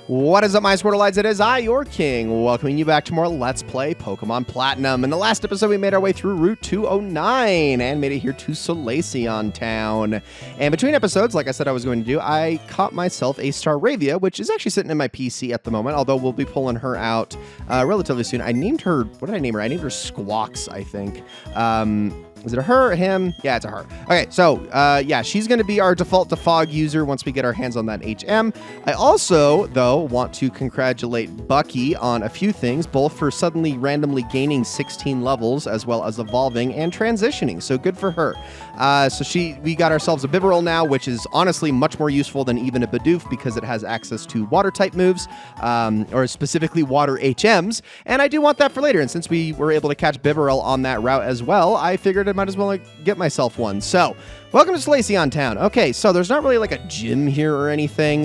What is up, my Squirtleites? It is I, your king, welcoming you back to more Let's Play Pokemon Platinum. In the last episode, we made our way through Route 209 and made it here to Solaceon Town. And between episodes, like I said I was going to do, I caught myself a Staravia, which is actually sitting in my PC at the moment, although we'll be pulling her out relatively soon. I named her, what did I name her? I named her Squawks, I think. Is it a her or him? Yeah, it's a her. Okay, so, yeah, she's going to be our default Defog user once we get our hands on that HM. I also, though, want to congratulate Bucky on a few things, both for suddenly randomly gaining 16 levels, as well as evolving and transitioning, so good for her. We got ourselves a Bibarel now, which is honestly much more useful than even a Bidoof because it has access to Water-type moves, or specifically Water HMs, and I do want that for later, and since we were able to catch Bibarel on that route as well, I figured I might as well get myself one. So, welcome to Solaceon Town. Okay, so there's not really like a gym here or anything.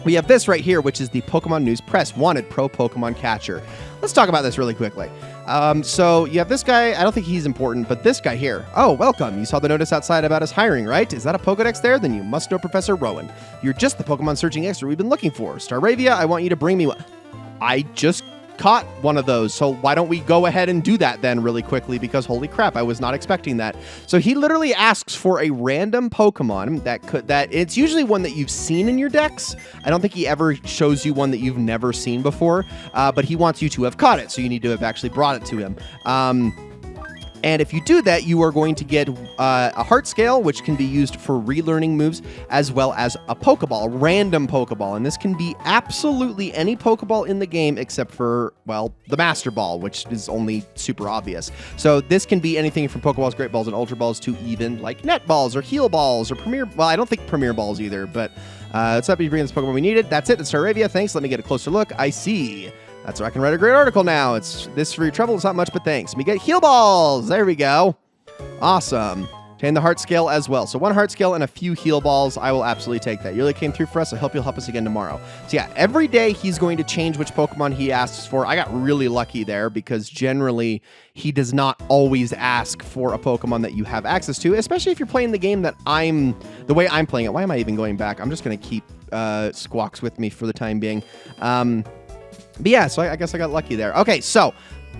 We have this right here, which is the Pokemon News Press Wanted Pro Pokemon Catcher. Let's talk about this really quickly. So you have this guy. I don't think he's important, but this guy here. Oh, welcome. You saw the notice outside about us hiring, right? Is that a Pokedex there? Then you must know Professor Rowan. You're just the Pokemon searching expert we've been looking for. Staravia, I want you to bring me one. I just caught one of those, so why don't we go ahead and do that then really quickly, because holy crap, I was not expecting that. So he literally asks for a random Pokemon that it's usually one that you've seen in your decks. I don't think he ever shows you one that you've never seen before, but he wants you to have caught it, so you need to have actually brought it to him. And if you do that, you are going to get a Heart Scale, which can be used for relearning moves, as well as a Pokeball, a random Pokeball. And this can be absolutely any Pokeball in the game except for, well, the Master Ball, which is only super obvious. So this can be anything from Pokeballs, Great Balls, and Ultra Balls to even like Net Balls or Heal Balls or Premier... Well, I don't think Premier Balls either, but let's hope you bring this Pokemon we needed. That's it. That's Staravia. Thanks. Let me get a closer look. I see. That's where I can write a great article now. It's this for your trouble. It's not much, but thanks. We get Heal Balls. There we go. Awesome. And the Heart Scale as well. So one Heart Scale and a few Heal Balls. I will absolutely take that. You really came through for us. I hope you'll help us again tomorrow. So yeah, every day he's going to change which Pokemon he asks for. I got really lucky there because generally he does not always ask for a Pokemon that you have access to, especially if you're playing the game that the way I'm playing it. Why am I even going back? I'm just going to keep Squawks with me for the time being. But yeah, so I guess I got lucky there. Okay, so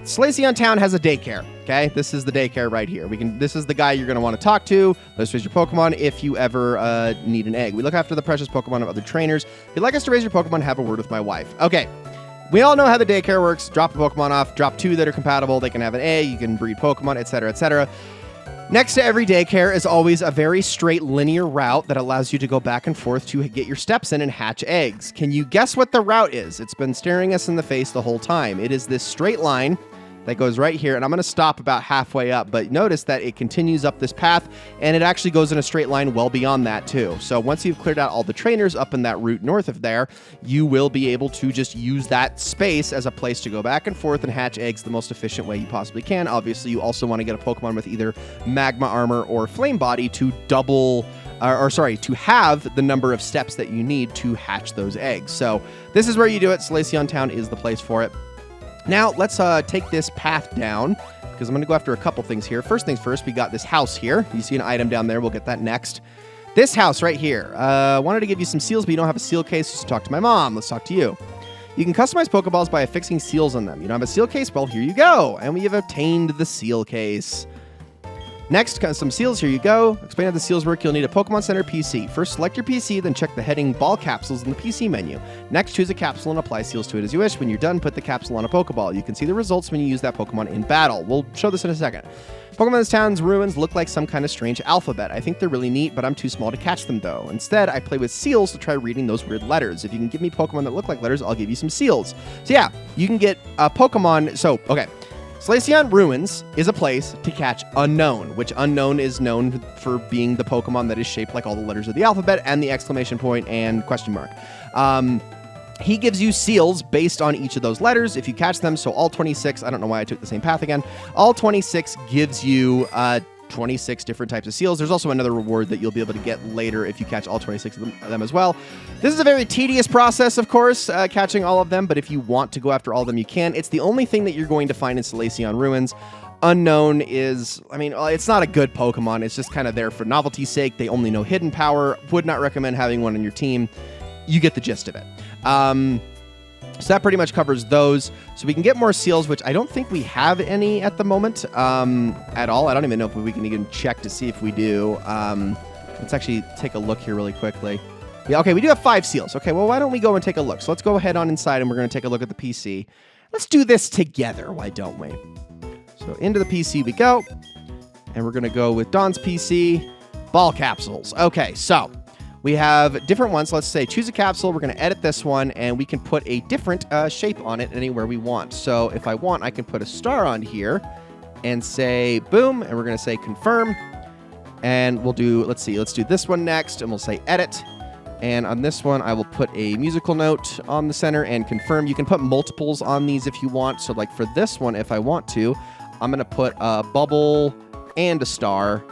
Solaceon Town has a daycare. Okay, this is the daycare right here. This is the guy you're going to want to talk to. Let's raise your Pokemon if you ever need an egg. We look after the precious Pokemon of other trainers. If you'd like us to raise your Pokemon, have a word with my wife. Okay, we all know how the daycare works. Drop a Pokemon off, drop two that are compatible. They can have an egg. You can breed Pokemon, etc., etc. Next to every daycare is always a very straight linear route that allows you to go back and forth to get your steps in and hatch eggs. Can you guess what the route is? It's been staring us in the face the whole time. It is this straight line that goes right here, and I'm going to stop about halfway up, but notice that it continues up this path, and it actually goes in a straight line well beyond that too. So once you've cleared out all the trainers up in that route north of there, you will be able to just use that space as a place to go back and forth and hatch eggs the most efficient way you possibly can. Obviously, you also want to get a Pokemon with either Magma Armor or Flame Body to to have the number of steps that you need to hatch those eggs. So this is where you do it. Solaceon Town is the place for it. Now, let's take this path down, because I'm going to go after a couple things here. First things first, we got this house here. You see an item down there. We'll get that next. This house right here. Wanted to give you some seals, but you don't have a seal case, so talk to my mom. Let's talk to you. You can customize Pokeballs by affixing seals on them. You don't have a seal case? Well, here you go. And we have obtained the seal case. Next, some seals. Here you go. Explain how the seals work. You'll need a Pokemon Center PC. First, select your PC, then check the heading Ball Capsules in the PC menu. Next, choose a capsule and apply seals to it as you wish. When you're done, put the capsule on a Pokeball. You can see the results when you use that Pokemon in battle. We'll show this in a second. Pokemon's Town's ruins look like some kind of strange alphabet. I think they're really neat, but I'm too small to catch them, though. Instead, I play with seals to try reading those weird letters. If you can give me Pokemon that look like letters, I'll give you some seals. So yeah, you can get a Pokemon... So, okay. Solaceon Ruins is a place to catch Unknown, which Unknown is known for being the Pokemon that is shaped like all the letters of the alphabet and the exclamation point and question mark. He gives you seals based on each of those letters if you catch them. So all 26, I don't know why I took the same path again. All 26 gives you 26 different types of seals. There's also another reward that you'll be able to get later if you catch all 26 of them as well. This is a very tedious process, of course, catching all of them, but if you want to go after all of them, you can. It's the only thing that you're going to find in Solaceon Ruins. Unknown is, I mean, it's not a good Pokemon. It's just kind of there for novelty's sake. They only know Hidden Power. Would not recommend having one on your team. you get the gist of it. So that pretty much covers those. So we can get more seals, which I don't think we have any at the moment at all. I don't even know if we can even check to see if we do. Let's actually take a look here really quickly. Yeah, okay, we do have 5 seals. Okay, well, why don't we go and take a look? So let's go ahead on inside, and we're going to take a look at the PC. Let's do this together, why don't we? So into the PC we go, and we're going to go with Dawn's PC, ball capsules. Okay, so we have different ones. Let's say choose a capsule. We're going to edit this one, and we can put a different shape on it anywhere we want. So if I want, I can put a star on here and say boom, and we're going to say confirm. And we'll do, let's do this one next, and we'll say edit. And on this one, I will put a musical note on the center and confirm. You can put multiples on these if you want. So like for this one, if I want to, I'm going to put a bubble and a star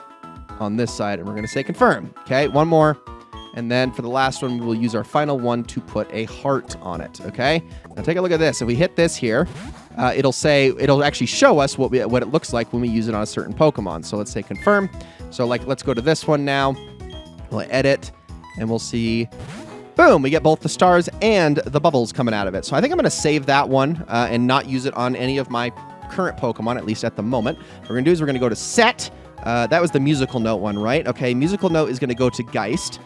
on this side, and we're going to say confirm. Okay, one more. And then for the last one, we will use our final one to put a heart on it. Okay, now take a look at this. If we hit this here, it'll actually show us what it looks like when we use it on a certain Pokemon. So let's say confirm. So like, let's go to this one now. We'll edit, and we'll see, boom, we get both the stars and the bubbles coming out of it. So I think I'm going to save that one and not use it on any of my current Pokemon, at least at the moment. What we're going to do is we're going to go to set. That was the musical note one, right? Okay, musical note is going to go to Geist.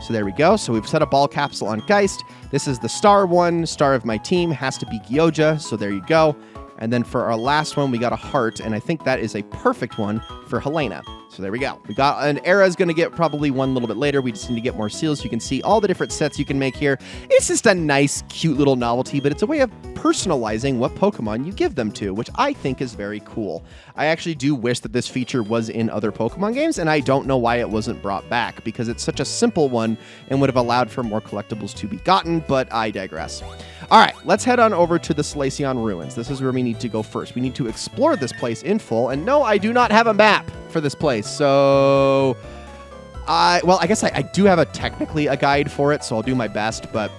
So there we go. So we've set a ball capsule on Geist. This is the star one. Star of my team has to be Gyoja. So there you go. And then for our last one, we got a heart. And I think that is a perfect one for Helena. So there we go. We got an era is going to get probably one a little bit later. We just need to get more seals. You can see all the different sets you can make here. It's just a nice, cute little novelty, but it's a way of personalizing what Pokemon you give them to, which I think is very cool. I actually do wish that this feature was in other Pokemon games, and I don't know why it wasn't brought back, because it's such a simple one and would have allowed for more collectibles to be gotten, but I digress. All right, let's head on over to the Solaceon Ruins. This is where we need to go first. We need to explore this place in full, and no, I do not have a map for this place, so I guess I do have technically a guide for it, so I'll do my best, but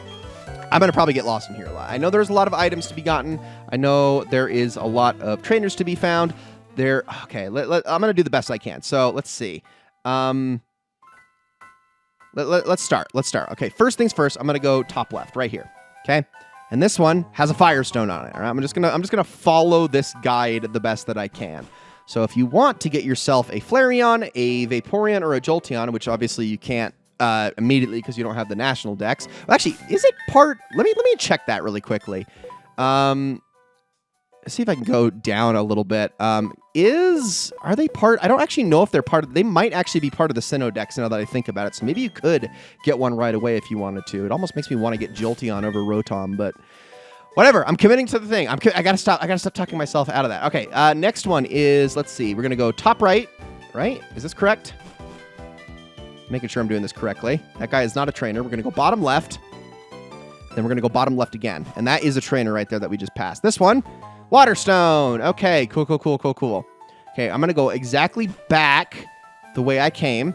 I'm going to probably get lost in here a lot. I know there's a lot of items to be gotten. I know there is a lot of trainers to be found. Okay, I'm going to do the best I can. So let's see. Let's start. Okay, first things first, I'm going to go top left right here. Okay, and this one has a Firestone on it. All right, I'm just gonna follow this guide the best that I can. So if you want to get yourself a Flareon, a Vaporeon, or a Jolteon, which obviously you can't immediately because you don't have the national dex. Well, actually, is it part? Let me check that really quickly. Let's see if I can go down a little bit. Are they part? I don't actually know if they're part of. They might actually be part of the Sinnoh dex now that I think about it. So maybe you could get one right away if you wanted to. It almost makes me want to get Jolteon over Rotom, but whatever. I'm committing to the thing. I gotta stop. I gotta stop talking myself out of that. Okay. Next one is, let's see. We're gonna go top right. Right? Is this correct? Making sure I'm doing this correctly. That guy is not a trainer. We're gonna go bottom left. Then we're gonna go bottom left again, and that is a trainer right there that we just passed. This one, Waterstone. Okay. Cool. Okay. I'm gonna go exactly back the way I came,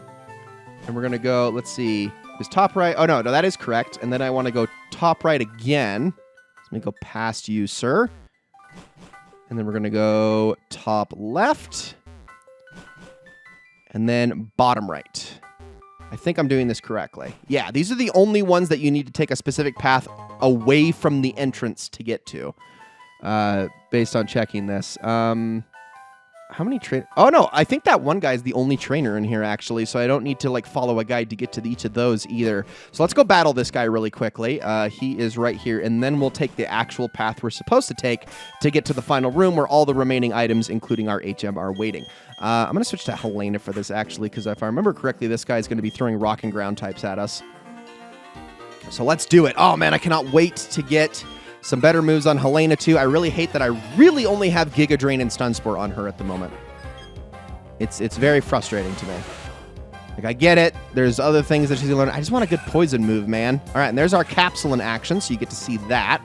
and we're gonna go. Let's see. Is top right? Oh no, that is correct. And then I want to go top right again. Let me go past you, sir. And then we're going to go top left. And then bottom right. I think I'm doing this correctly. Yeah, these are the only ones that you need to take a specific path away from the entrance to get to. Based on checking this. How many train? Oh, no, I think that one guy is the only trainer in here, actually, so I don't need to, like, follow a guide to get to each of those either. So let's go battle this guy really quickly. He is right here, and then we'll take the actual path we're supposed to take to get to the final room where all the remaining items, including our HM, are waiting. I'm going to switch to Helena for this, actually, because if I remember correctly, this guy is going to be throwing rock and ground types at us. So let's do it. Oh, man, I cannot wait to get some better moves on Helena, too. I really hate that I really only have Giga Drain and Stun Spore on her at the moment. It's very frustrating to me. Like, I get it. There's other things that she's going to learn. I just want a good poison move, man. All right, and there's our capsule in action, so you get to see that,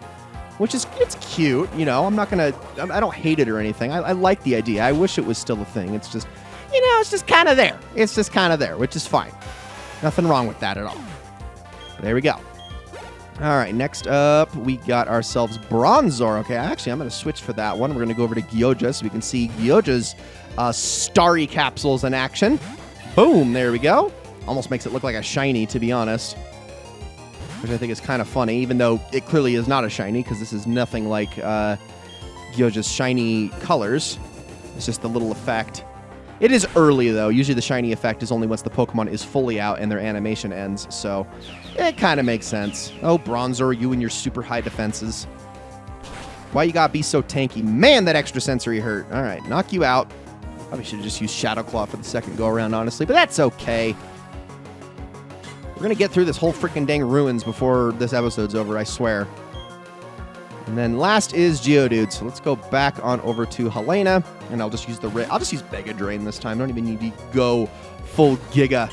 which is, it's cute. You know, I'm not going to, I don't hate it or anything. I like the idea. I wish it was still a thing. It's just, you know, it's just kind of there. It's just kind of there, which is fine. Nothing wrong with that at all. There we go. All right, next up, we got ourselves Bronzor. Okay, actually, I'm going to switch for that one. We're going to go over to Gyoja so we can see Gyoja's starry capsules in action. Boom, there we go. Almost makes it look like a shiny, to be honest. which I think is kind of funny, even though it clearly is not a shiny, because this is nothing like Gyoja's shiny colors. It's just a little effect. It is early, though. Usually the shiny effect is only once the Pokemon is fully out and their animation ends, so it kind of makes sense. Oh, Bronzor, you and your super high defenses. Why you gotta be so tanky? Man, that extra sensory hurt. All right, knock you out. Probably should have just used Shadow Claw for the second go-around, honestly, but that's okay. We're going to get through this whole freaking dang ruins before this episode's over, I swear. And then last is Geodude, so let's go back on over to Helena, and I'll just use I'll just use Mega Drain this time. I don't even need to go full Giga.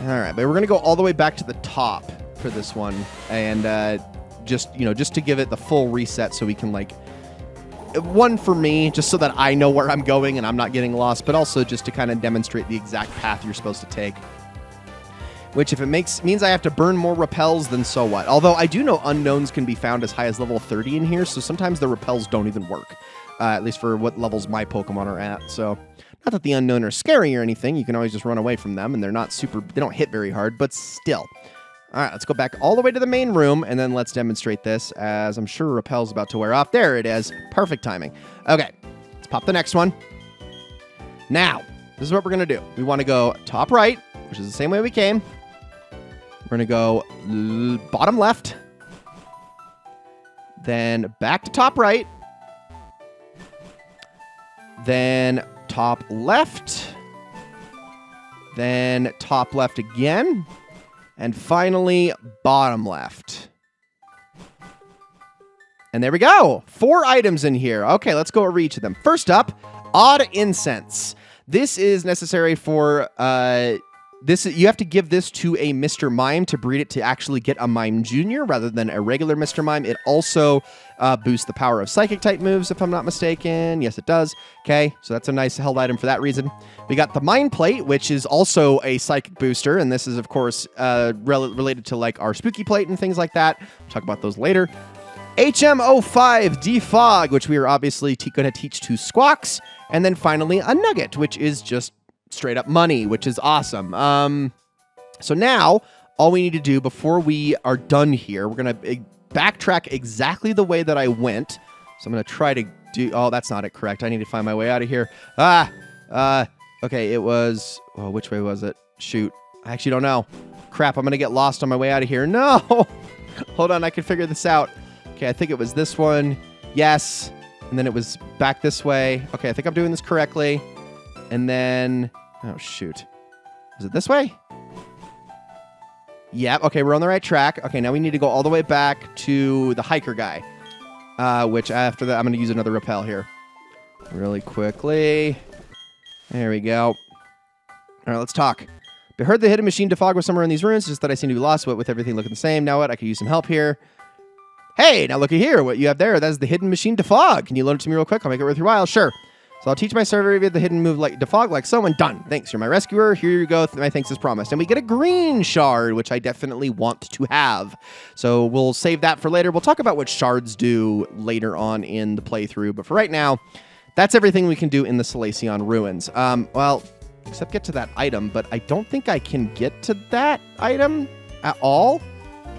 All right, but we're going to go all the way back to the top for this one, and just to give it the full reset so we can, like, one for me, just so that I know where I'm going and I'm not getting lost, but also just to kind of demonstrate the exact path you're supposed to take. Which, if it means I have to burn more repels, then so what? Although I do know unknowns can be found as high as level 30 in here, so sometimes the repels don't even work. At least for what levels my Pokemon are at. So, not that the unknown are scary or anything. You can always just run away from them, and they're not they don't hit very hard, but still. All right, let's go back all the way to the main room, and then let's demonstrate this, as I'm sure repel's about to wear off. There it is. Perfect timing. Okay, let's pop the next one. Now, this is what we're going to do. We want to go top right, which is the same way we came. We're going to go bottom left, then back to top right, then top left, then top left again, and finally bottom left. And there we go. 4 items in here. Okay, let's go over each of them. First up, Odd Incense. This is necessary for... you have to give this to a Mr. Mime to breed it to actually get a Mime Junior rather than a regular Mr. Mime. It also boosts the power of Psychic-type moves, if I'm not mistaken. Yes, it does. Okay, so that's a nice held item for that reason. We got the Mind Plate, which is also a Psychic booster, and this is, of course, related to, like, our Spooky Plate and things like that. We'll talk about those later. HM05 Defog, which we are obviously going to teach to Squawks. And then finally, a Nugget, which is just straight up money, which is awesome. So now all we need to do before we are done here, we're going to backtrack exactly the way that I went. So I'm going to try to do... Oh, that's not it correct. I need to find my way out of here. Okay, it was... Oh, which way was it? Shoot. I actually don't know. Crap, I'm going to get lost on my way out of here. No! Hold on, I can figure this out. Okay, I think it was this one. Yes. And then it was back this way. Okay, I think I'm doing this correctly. And then... Oh, shoot. Is it this way? Yep. Okay, we're on the right track. Okay, now we need to go all the way back to the hiker guy. Which after that, I'm going to use another repel here. Really quickly. There we go. All right, let's talk. I heard the hidden machine Defog was somewhere in these ruins. Just that I seem to be lost, but with everything looking the same. Now what? I could use some help here. Hey, now looky here. What you have there, that is the hidden machine Defog. Can you loan it to me real quick? I'll make it worth your while. Sure. So I'll teach my server the hidden move like Defog like so, and done. Thanks, you're my rescuer. Here you go. My thanks as promised. And we get a green shard, which I definitely want to have. So we'll save that for later. We'll talk about what shards do later on in the playthrough. But for right now, that's everything we can do in the Solaceon ruins. Well, except get to that item, but I don't think I can get to that item at all.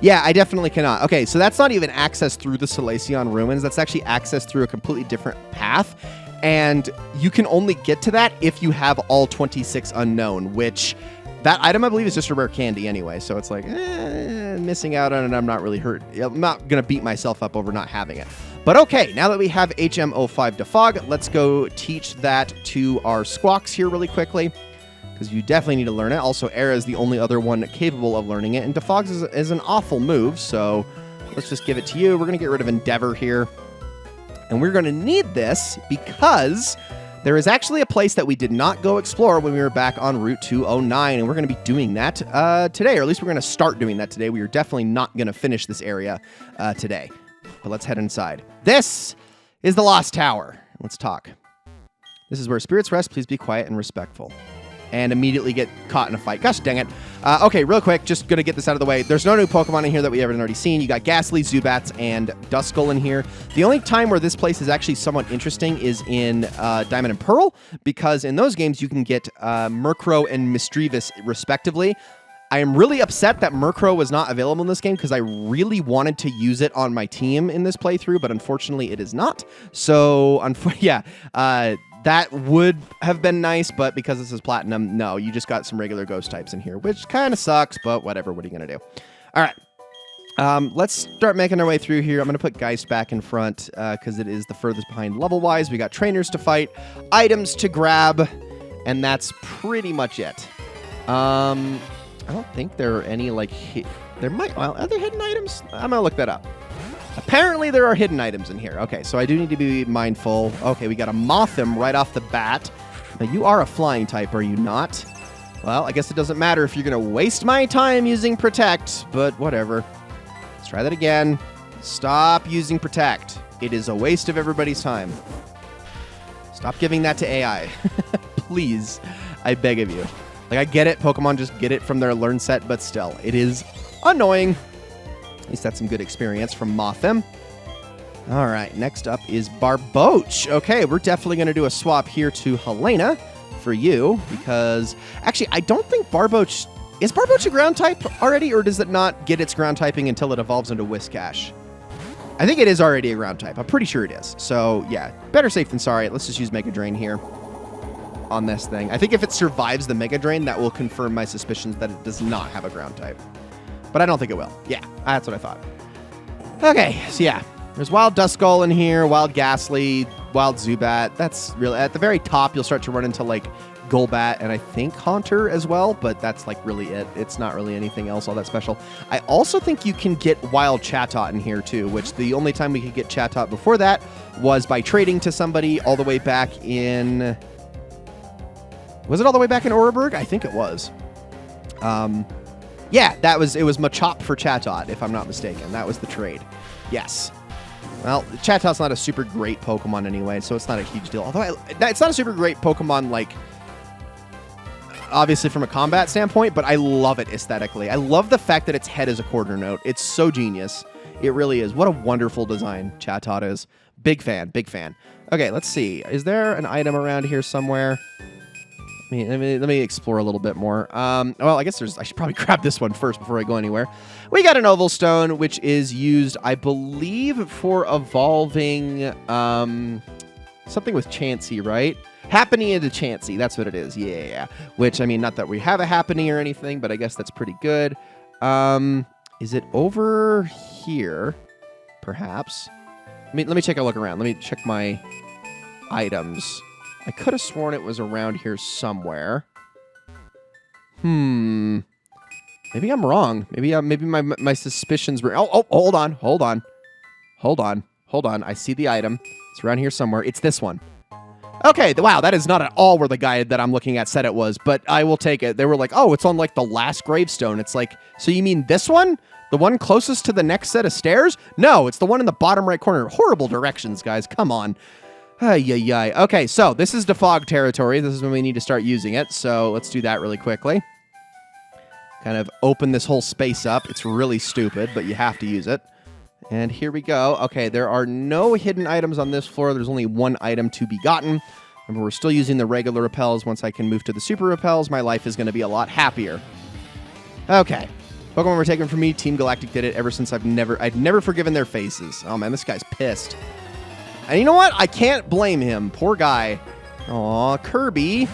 Yeah, I definitely cannot. Okay, so that's not even access through the Solaceon ruins. That's actually access through a completely different path. And you can only get to that if you have all 26 unknown, which that item, I believe, is just a rare candy anyway. So it's like, missing out on it. I'm not really hurt. I'm not going to beat myself up over not having it. But okay, now that we have HM05 Defog, let's go teach that to our Squawks here really quickly, because you definitely need to learn it. Also, Era is the only other one capable of learning it, and Defog is an awful move, so let's just give it to you. We're going to get rid of Endeavor here. And we're going to need this because there is actually a place that we did not go explore when we were back on Route 209, and we're going to be doing that today, or at least we're going to start doing that today. We are definitely not going to finish this area today. But let's head inside. This is the Lost Tower. Let's talk. This is where spirits rest. Please be quiet and respectful. And immediately get caught in a fight. Gosh dang it. Okay, real quick, just going to get this out of the way. There's no new Pokemon in here that we haven't already seen. You got Ghastly, Zubats, and Duskull in here. The only time where this place is actually somewhat interesting is in Diamond and Pearl, because in those games you can get Murkrow and Misdreavus respectively. I am really upset that Murkrow was not available in this game because I really wanted to use it on my team in this playthrough, but unfortunately it is not. So, yeah, that would have been nice, but because this is Platinum, no, you just got some regular ghost types in here, which kind of sucks, but whatever. What are you going to do? All right. Let's start making our way through here. I'm going to put Geist back in front because it is the furthest behind level-wise. We got trainers to fight, items to grab, and that's pretty much it. I don't think there are any, like, are there hidden items? I'm going to look that up. Apparently there are hidden items in here. Okay, so I do need to be mindful. Okay, we got a Mothim right off the bat. Now, you are a flying type, are you not? Well, I guess it doesn't matter if you're going to waste my time using Protect, but whatever. Let's try that again. Stop using Protect. It is a waste of everybody's time. Stop giving that to AI. Please, I beg of you. Like, I get it. Pokemon just get it from their learn set, but still, it is annoying. At least that's some good experience from Mothim. All right, next up is Barboach. Okay, we're definitely going to do a swap here to Helena for you, because actually, I don't think Barboach... Is Barboach a ground type already, or does it not get its ground typing until it evolves into Whiscash? I think it is already a ground type. I'm pretty sure it is. So, yeah, better safe than sorry. Let's just use Mega Drain here on this thing. I think if it survives the Mega Drain, that will confirm my suspicions that it does not have a ground type. But I don't think it will. Yeah, that's what I thought. Okay, so yeah. There's Wild Duskull in here, Wild Ghastly, Wild Zubat. That's really... At the very top, you'll start to run into, like, Golbat and I think Haunter as well, but that's, like, really it. It's not really anything else all that special. I also think you can get Wild Chatot in here, too, which the only time we could get Chatot before that was by trading to somebody all the way back in... Was it all the way back in Oreburgh? I think it was. Yeah, it was Machop for Chatot, if I'm not mistaken. That was the trade. Yes. Well, Chatot's not a super great Pokemon anyway, so it's not a huge deal. Although it's not a super great Pokemon, like, obviously from a combat standpoint, but I love it aesthetically. I love the fact that its head is a quarter note. It's so genius. It really is. What a wonderful design Chatot is. Big fan, big fan. Okay, let's see. Is there an item around here somewhere? Let me explore a little bit more. Well, I guess I should probably grab this one first before I go anywhere. We got an Oval Stone, which is used, I believe, for evolving something with Chansey, right? Happiny into Chansey. That's what it is. Yeah. Which, I mean, not that we have a Happiny or anything, but I guess that's pretty good. Is it over here, perhaps? Let me take a look around. Let me check my items. I could have sworn it was around here somewhere. Maybe I'm wrong. Maybe my suspicions were... Oh, hold on. I see the item. It's around here somewhere. It's this one. Okay, wow, that is not at all where the guy that I'm looking at said it was, but I will take it. They were like, oh, it's on, like, the last gravestone. It's like, so you mean this one? The one closest to the next set of stairs? No, it's the one in the bottom right corner. Horrible directions, guys. Come on. Ay. Okay, so this is Defog territory. This is when we need to start using it. So let's do that really quickly. Kind of open this whole space up. It's really stupid, but you have to use it. And here we go. Okay, there are no hidden items on this floor. There's only one item to be gotten. Remember, we're still using the regular repels. Once I can move to the super repels, my life is going to be a lot happier. Okay. Pokemon were taken from me. Team Galactic did it ever since I'd never forgiven their faces. Oh, man, this guy's pissed. And you know what? I can't blame him. Poor guy. Aw, Kirby.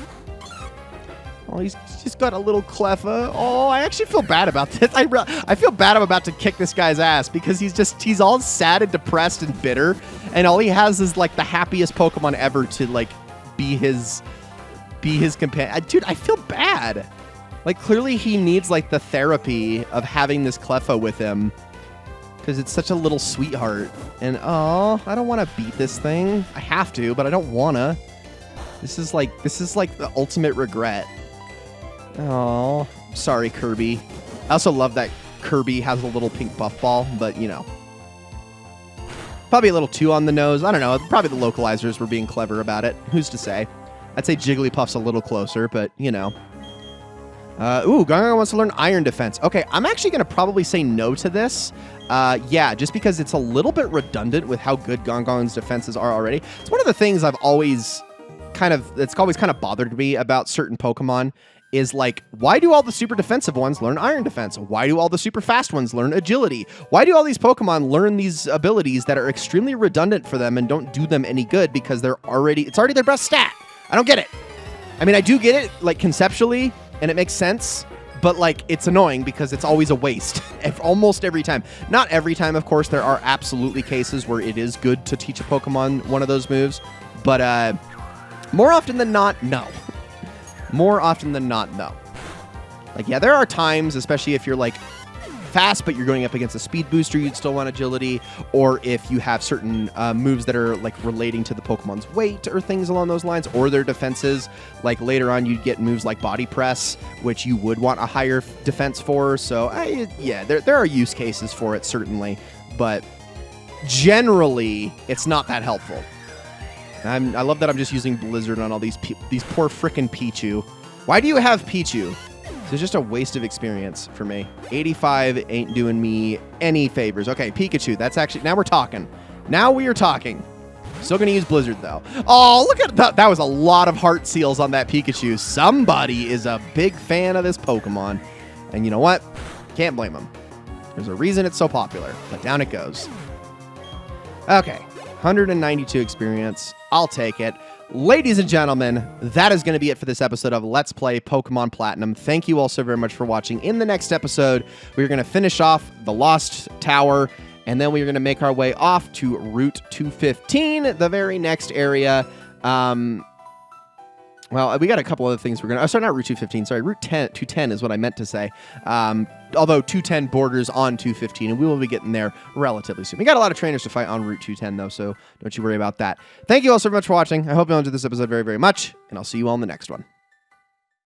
Oh, he's just got a little Cleffa. Oh, I actually feel bad about this. I feel bad I'm about to kick this guy's ass because he's all sad and depressed and bitter. And all he has is, like, the happiest Pokemon ever to, like, be his companion. Dude, I feel bad. Like, clearly he needs, like, the therapy of having this Cleffa with him. Because it's such a little sweetheart. And, oh, I don't want to beat this thing. I have to, but I don't want to. This is like the ultimate regret. Oh, sorry, Kirby. I also love that Kirby has a little pink buff ball, but, you know. Probably a little too on the nose. I don't know. Probably the localizers were being clever about it. Who's to say? I'd say Jigglypuff's a little closer, but, you know. Gongon wants to learn Iron Defense. Okay, I'm actually going to probably say no to this. Yeah, just because it's a little bit redundant with how good Gongon's defenses are already. It's one of the things I've always kind of bothered me about certain Pokemon is like, why do all the super defensive ones learn Iron Defense? Why do all the super fast ones learn Agility? Why do all these Pokemon learn these abilities that are extremely redundant for them and don't do them any good because it's already their best stat? I don't get it. I mean, I do get it, like, conceptually, and it makes sense, but, like, it's annoying because it's always a waste almost every time. Not every time, of course. There are absolutely cases where it is good to teach a Pokemon one of those moves, but more often than not, no. More often than not, no. Like, yeah, there are times, especially if you're, like, fast, but you're going up against a speed booster, you'd still want Agility, or if you have certain moves that are, like, relating to the Pokemon's weight or things along those lines, or their defenses. Like, later on, you'd get moves like Body Press, which you would want a higher defense for, so, yeah, there are use cases for it, certainly, but generally, it's not that helpful. I love that I'm just using Blizzard on all these poor frickin' Pichu. Why do you have Pichu? It's just a waste of experience for me. 85 ain't doing me any favors. Okay, Pikachu. That's actually... Now we're talking. Now we are talking. Still going to use Blizzard, though. Oh, look at that. That was a lot of heart seals on that Pikachu. Somebody is a big fan of this Pokemon. And you know what? Can't blame them. There's a reason it's so popular. But down it goes. Okay. 192 experience. I'll take it. Ladies and gentlemen, that is going to be it for this episode of Let's Play Pokemon Platinum. Thank you all so very much for watching. In the next episode, we're going to finish off the Lost Tower, and then we're going to make our way off to Route 215, the very next area. Well, we got a couple other things we're going to... Oh, sorry, not Route 215. Sorry, Route 210 is what I meant to say. Although 210 borders on 215, and we will be getting there relatively soon. We got a lot of trainers to fight on Route 210, though, so don't you worry about that. Thank you all so much for watching. I hope you all enjoyed this episode very, very much, and I'll see you all in the next one.